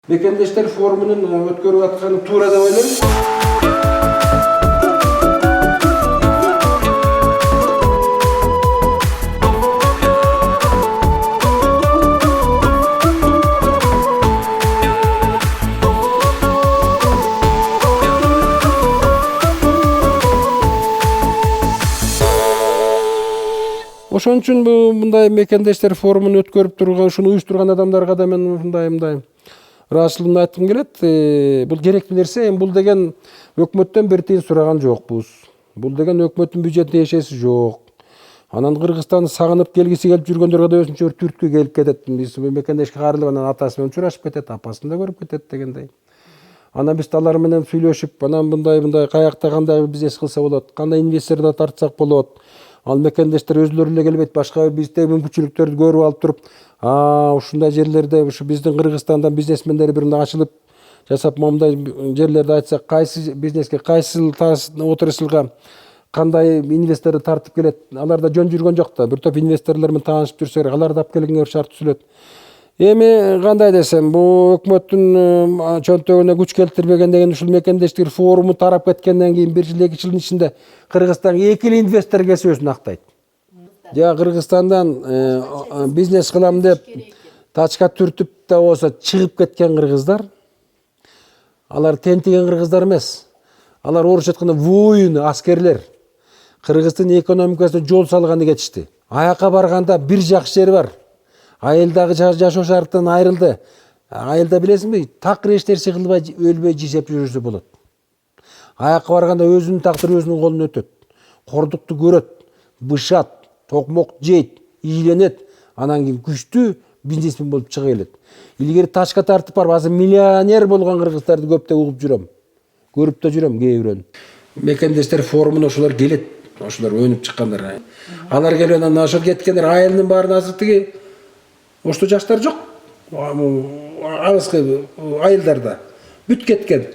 Мекендештер форумунун өткөрүп атканы туура деп ойлойм. Ошон үчүн мындай мекендештер форумун өткөрүп турган, ушуну уюштурган адамдарга да мен мындай ыраазычылыгымды айткым келет. Бул керектүү нерсе. Эми бул деген өкмөттөн бир тыйын сураган жокпуз. Бул деген өкмөттүн бюджетине эшеси жок. Анан Кыргызстанды сагынып келгиси келип жүргөндөргө да өзүнчө бир түрткү келип кетет. Биз мекендешке кайрылып анан атасы менен учурашып кетет, апасын да көрүп кетет дегендей. Анан биз алар менен сүйлөшүп, анан мындай каякта кандай бизнес кылса болот, кандай инвесторду тартсак болот. Ал мекендештер өзлөрү эле келбейт, башка биздеги мүмкүнчүлүктөрдү көрүп алып туруп, ушундай жерлерде ушу биздин Кыргызстандан бизнесмендер бир ачылып жасап, момундай жерлерди айтсак, кайсы бизнеске, кайсы отраслга кандай инвесторду тартып келет. Алар да жөн жүргөн жок да. Бир топ инвесторлор менен таанышып жүрсө керек, аларды алып келгенге шарт түзүлөт. Эми кандай десем, бул өкмөттүн чөнтөгүнө күч келтирбеген деген ушул мекендештик форуму тарап кеткенден кийин 1 жыл 2 жылдын ичинде Кыргызстанга 2 эле инвестор келсе өзүн актайт. Жа Кыргызстандан бизнес кылам деп тачка түртүп да болсо чыгып кеткен кыргыздар, алар тентиген кыргыздар эмес. Алар орусча айтканда воин, аскерлер. Кыргыздын экономикасына жол салганы кетишти. Аякка барганда бир жакшы жери бар. Айылдагы жашоо шарттан айрылды. Айылда билесиңби, такыр эч нерсе кылбай өлбөй жашап жүрүрсө болот. Аякка барганда өзүнүн тактыры өзүнүн колуна өтөт. Кордукту көрөт, бышат, токмок жейт, ийленет. Анан кийин күчтүү бизнесмен болуп чыга келет. Илгери тачка тартып барып, азыр миллионер болгон кыргыздарды көптөп угуп жүрөм. Көрүп да жүрөм кээ бирөөнү. Мекендештер форумуна ошолор келет. Ошолор өнүп чыккандар. Алар келип анан ошол кеткендер айылдын баарын азыр тиги ошто жаштар жок. Алыскы айылдарда бүт кеткен.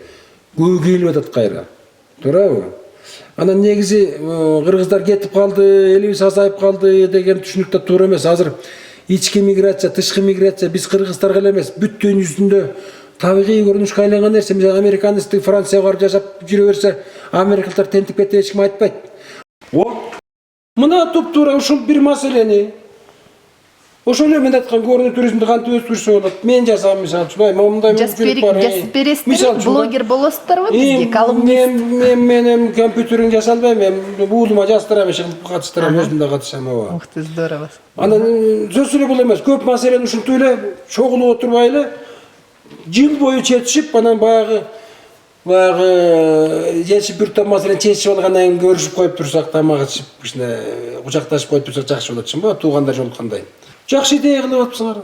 Көбү келип атат кайра. Туурабы? Анан негизи кыргыздар кетип калды, элибиз азайып калды деген түшүнүк да туура эмес. Азыр ички миграция, тышкы миграция биз кыргыздарга эле эмес, бүт дүйнө жүзүндө табигый көрүнүшкө айланган нерсе. Мисалы американецтер Францияга барып жашап жүрө берсе, америкалыктар тентип кетти, эч ким айтпайт. Мына туп-туура ушул бир маселени ошол эле мен айткан көрүнүк туризмди кантип өстүрсө болот. Мен жасам мисалы үчүн, момундай мүмкүнчүлүк бар. Жазып бересиздер, блогер болосуздарбы бизге, колумнист? Мен компьютерин жаса албайм, мен уулума жаздырам, катыштырам, өзүм да катышам. Ух ты, здорово. Анан сөзсүз эле бул эмес, көп маселени ушинтип эле чогулуп отурбай эле жыл бою чечишип, анан баягы чечип бир топ маселени чечип алгандан кийин көрүшүп коюп турсак, тамак ичип, кичине кучакташып коюп турсак жакшы болот, чынбы? Туугандар жолуккандай. Жакшы идея кылып атыпсыңар.